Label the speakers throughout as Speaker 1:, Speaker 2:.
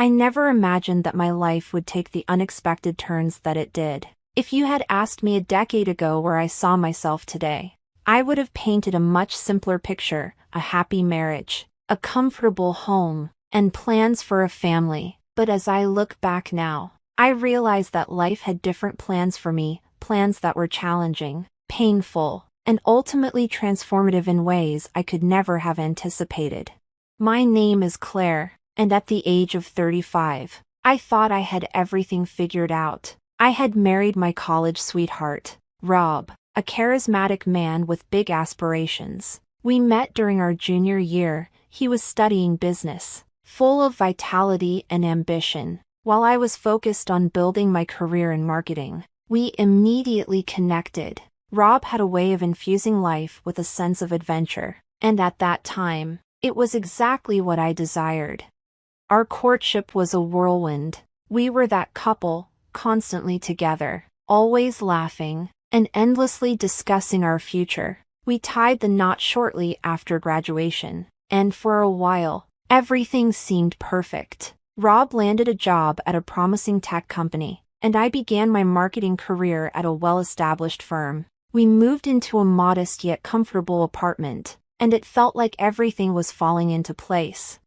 Speaker 1: I never imagined that my life would take the unexpected turns that it did. If you had asked me a decade ago where I saw myself today, I would have painted a much simpler picture: a happy marriage, a comfortable home, and plans for a family. But as I look back now, I realize that life had different plans for me, plans that were challenging, painful, and ultimately transformative in ways I could never have anticipated. My name is Claire, and at the age of 35, I thought I had everything figured out. I had married my college sweetheart, Rob, a charismatic man with big aspirations. We met during our junior year. He was studying business, full of vitality and ambition, while I was focused on building my career in marketing. We immediately connected. Rob had a way of infusing life with a sense of adventure, and at that time, it was exactly what I desired. Our courtship was a whirlwind. We were that couple, constantly together, always laughing, and endlessly discussing our future. We tied the knot shortly after graduation, and for a while, everything seemed perfect. Rob landed a job at a promising tech company, and I began my marketing career at a well-established firm. We moved into a modest yet comfortable apartment, and it felt like everything was falling into place.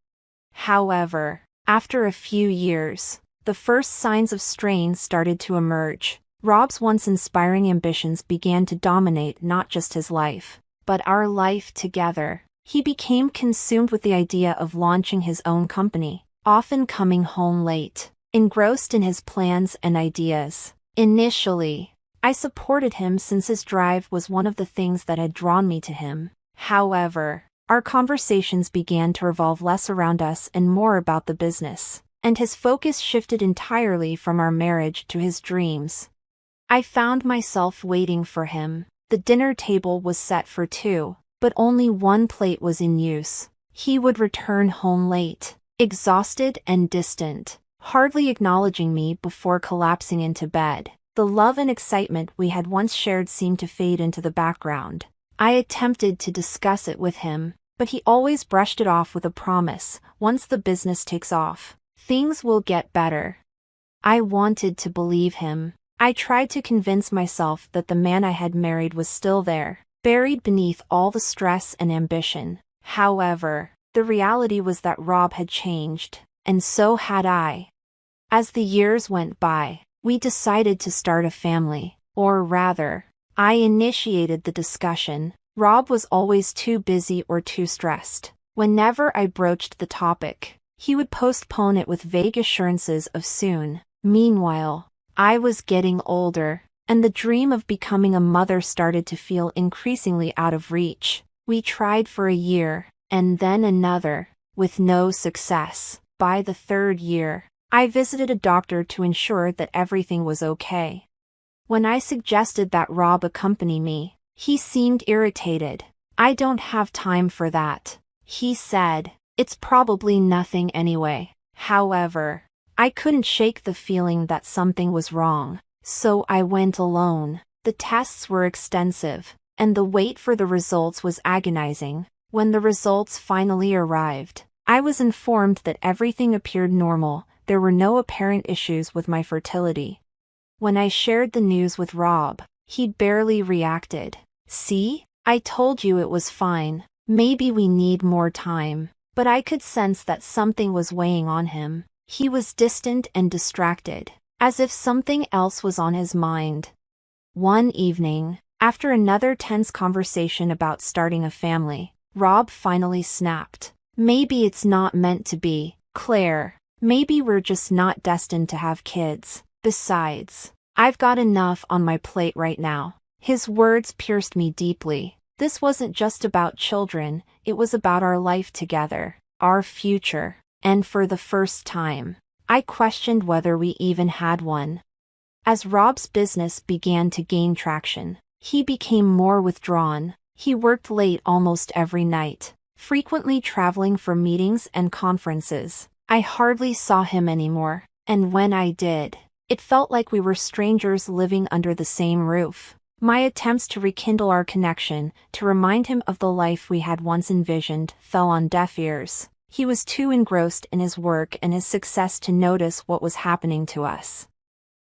Speaker 1: However, after a few years, the first signs of strain started to emerge. Rob's once inspiring ambitions began to dominate not just his life, but our life together. He became consumed with the idea of launching his own company, often coming home late, engrossed in his plans and ideas. Initially, I supported him since his drive was one of the things that had drawn me to him. However, our conversations began to revolve less around us and more about the business, and his focus shifted entirely from our marriage to his dreams. I found myself waiting for him. The dinner table was set for two, but only one plate was in use. He would return home late, exhausted and distant, hardly acknowledging me before collapsing into bed. The love and excitement we had once shared seemed to fade into the background. I attempted to discuss it with him, but he always brushed it off with a promise: once the business takes off, things will get better. I wanted to believe him. I tried to convince myself that the man I had married was still there, buried beneath all the stress and ambition. However, the reality was that Rob had changed, and so had I. As the years went by, we decided to start a family, or rather, I initiated the discussion. Rob was always too busy or too stressed. Whenever I broached the topic, he would postpone it with vague assurances of soon. Meanwhile, I was getting older, and the dream of becoming a mother started to feel increasingly out of reach. We tried for a year, and then another, with no success. By the third year, I visited a doctor to ensure that everything was okay. When I suggested that Rob accompany me, he seemed irritated. "I don't have time for that," he said. "It's probably nothing anyway." However, I couldn't shake the feeling that something was wrong, so I went alone. The tests were extensive, and the wait for the results was agonizing. When the results finally arrived, I was informed that everything appeared normal. There were no apparent issues with my fertility. When I shared the news with Rob, he barely reacted. "See? I told you it was fine. Maybe we need more time." But I could sense that something was weighing on him. He was distant and distracted, as if something else was on his mind. One evening, after another tense conversation about starting a family, Rob finally snapped. "Maybe it's not meant to be, Claire. Maybe we're just not destined to have kids. Besides, I've got enough on my plate right now." His words pierced me deeply. This wasn't just about children, it was about our life together, our future. And for the first time, I questioned whether we even had one. As Rob's business began to gain traction, he became more withdrawn. He worked late almost every night, frequently traveling for meetings and conferences. I hardly saw him anymore, and when I did, it felt like we were strangers living under the same roof. My attempts to rekindle our connection, to remind him of the life we had once envisioned, fell on deaf ears. He was too engrossed in his work and his success to notice what was happening to us.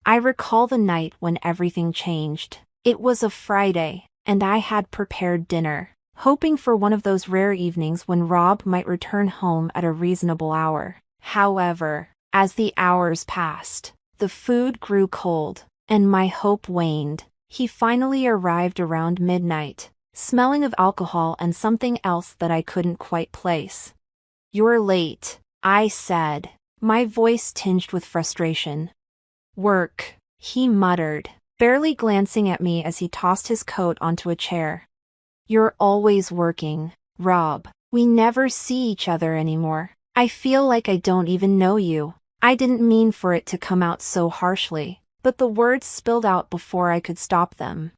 Speaker 1: I recall the night when everything changed. It was a Friday, and I had prepared dinner, hoping for one of those rare evenings when Rob might return home at a reasonable hour. However, as the hours passed, the food grew cold, and my hope waned. He finally arrived around midnight, smelling of alcohol and something else that I couldn't quite place. "You're late," I said, my voice tinged with frustration. "Work," he muttered, barely glancing at me as he tossed his coat onto a chair. "You're always working, Rob. We never see each other anymore. I feel like I don't even know you." I didn't mean for it to come out so harshly, but the words spilled out before I could stop them.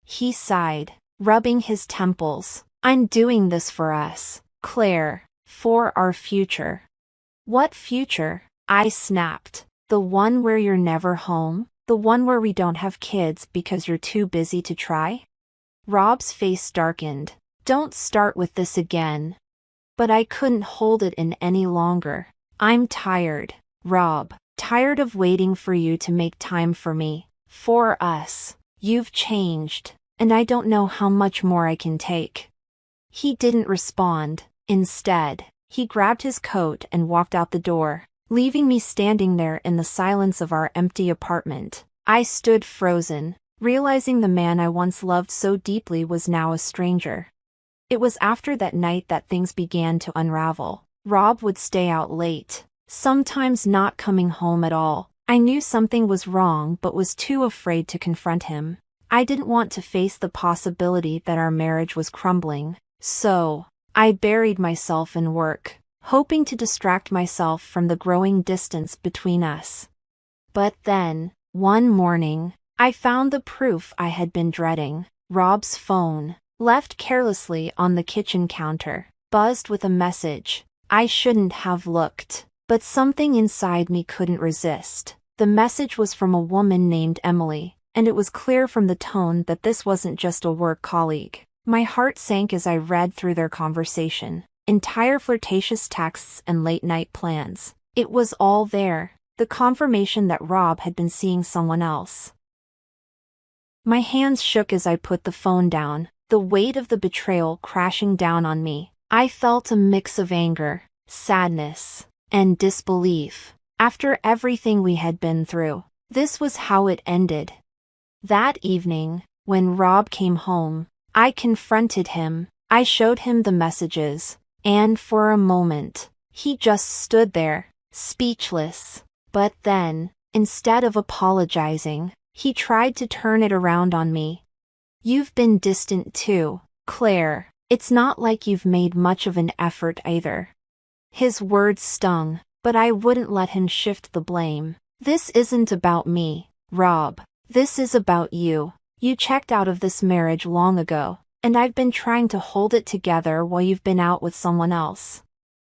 Speaker 1: He sighed, rubbing his temples. "I'm doing this for us, Claire, for our future." "What future?" I snapped. "The one where you're never home? The one where we don't have kids because you're too busy to try?" Rob's face darkened. "Don't start with this again." But I couldn't hold it in any longer. "I'm tired, Rob. Tired of waiting for you to make time for me, for us. You've changed, and I don't know how much more I can take." He didn't respond. Instead, he grabbed his coat and walked out the door, leaving me standing there in the silence of our empty apartment. I stood frozen, realizing the man I once loved so deeply was now a stranger. It was after that night that things began to unravel. Rob would stay out late, sometimes not coming home at all. I knew something was wrong but was too afraid to confront him. I didn't want to face the possibility that our marriage was crumbling, so I buried myself in work, hoping to distract myself from the growing distance between us. But then, one morning, I found the proof I had been dreading. Rob's phone, left carelessly on the kitchen counter, buzzed with a message. I shouldn't have looked, but something inside me couldn't resist. The message was from a woman named Emily, and it was clear from the tone that this wasn't just a work colleague. My heart sank as I read through their conversation. Entire flirtatious texts and late-night plans. It was all there, the confirmation that Rob had been seeing someone else. My hands shook as I put the phone down, the weight of the betrayal crashing down on me. I felt a mix of anger, sadness, and disbelief. After everything we had been through, this was how it ended. That evening, when Rob came home, I confronted him. I showed him the messages, and for a moment, he just stood there, speechless. But then, instead of apologizing, he tried to turn it around on me. "You've been distant too, Claire. It's not like you've made much of an effort either." His words stung, but I wouldn't let him shift the blame. "This isn't about me, Rob. This is about you. You checked out of this marriage long ago, and I've been trying to hold it together while you've been out with someone else."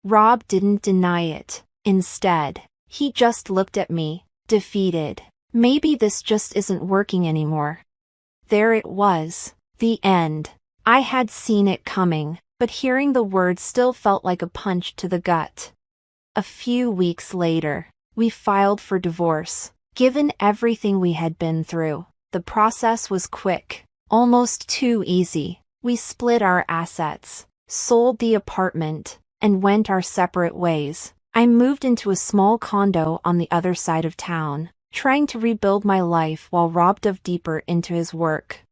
Speaker 1: Rob didn't deny it. Instead, he just looked at me, defeated. Maybe this just isn't working anymore. There it was, the end. I had seen it coming, but hearing the words still felt like a punch to the gut. A few weeks later, we filed for divorce. Given everything we had been through, the process was quick, almost too easy. We split our assets, sold the apartment, and went our separate ways. I moved into a small condo on the other side of town, trying to rebuild my life while Rob dove deeper into his work.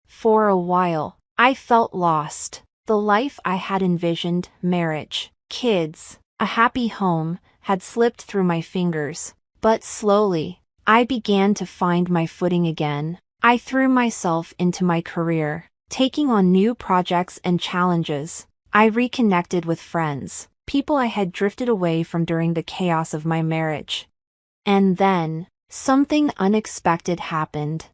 Speaker 1: For a while, I felt lost. The life I had envisioned, marriage, kids, a happy home, had slipped through my fingers. But slowly, I began to find my footing again. I threw myself into my career, taking on new projects and challenges. I reconnected with friends, people I had drifted away from during the chaos of my marriage. And then, something unexpected happened.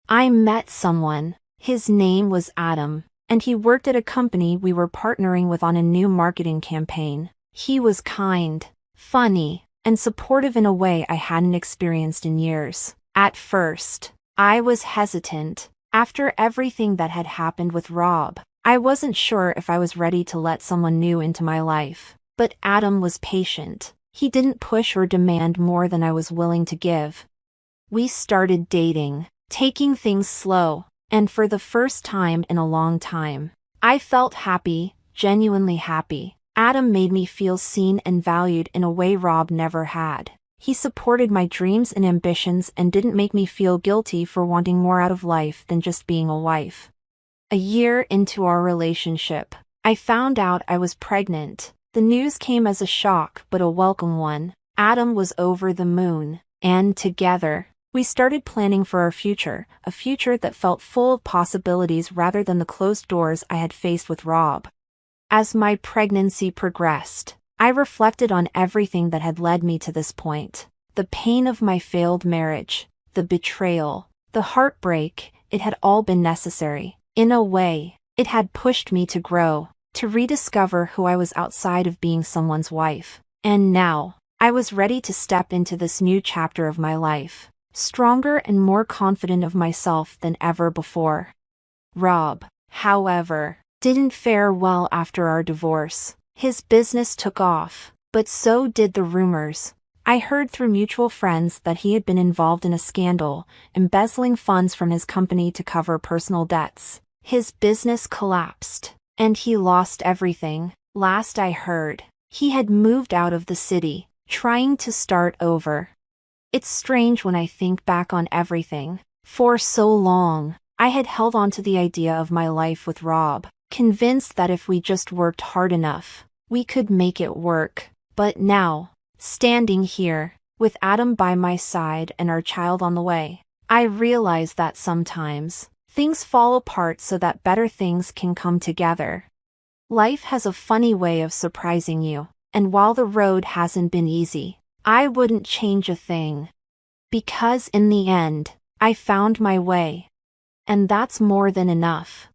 Speaker 1: I met someone. His name was Adam, and he worked at a company we were partnering with on a new marketing campaign. He was kind, funny, and supportive in a way I hadn't experienced in years. At first, I was hesitant. After everything that had happened with Rob, I wasn't sure if I was ready to let someone new into my life. But Adam was patient. He didn't push or demand more than I was willing to give. We started dating, taking things slow, and for the first time in a long time, I felt happy, genuinely happy. Adam made me feel seen and valued in a way Rob never had. He supported my dreams and ambitions and didn't make me feel guilty for wanting more out of life than just being a wife. A year into our relationship, I found out I was pregnant. The news came as a shock, but a welcome one. Adam was over the moon, and together, we started planning for our future, a future that felt full of possibilities rather than the closed doors I had faced with Rob. As my pregnancy progressed, I reflected on everything that had led me to this point. The pain of my failed marriage, the betrayal, the heartbreak, it had all been necessary. In a way, it had pushed me to grow, to rediscover who I was outside of being someone's wife. And now, I was ready to step into this new chapter of my life, stronger and more confident of myself than ever before. Rob, however, didn't fare well after our divorce. His business took off, but so did the rumors. I heard through mutual friends that he had been involved in a scandal, embezzling funds from his company to cover personal debts. His business collapsed, and he lost everything. Last I heard, he had moved out of the city, trying to start over. It's strange when I think back on everything. For so long, I had held on to the idea of my life with Rob, convinced that if we just worked hard enough, we could make it work. But now, standing here, with Adam by my side and our child on the way, I realize that sometimes, things fall apart so that better things can come together. Life has a funny way of surprising you, and while the road hasn't been easy, I wouldn't change a thing. Because in the end, I found my way. And that's more than enough.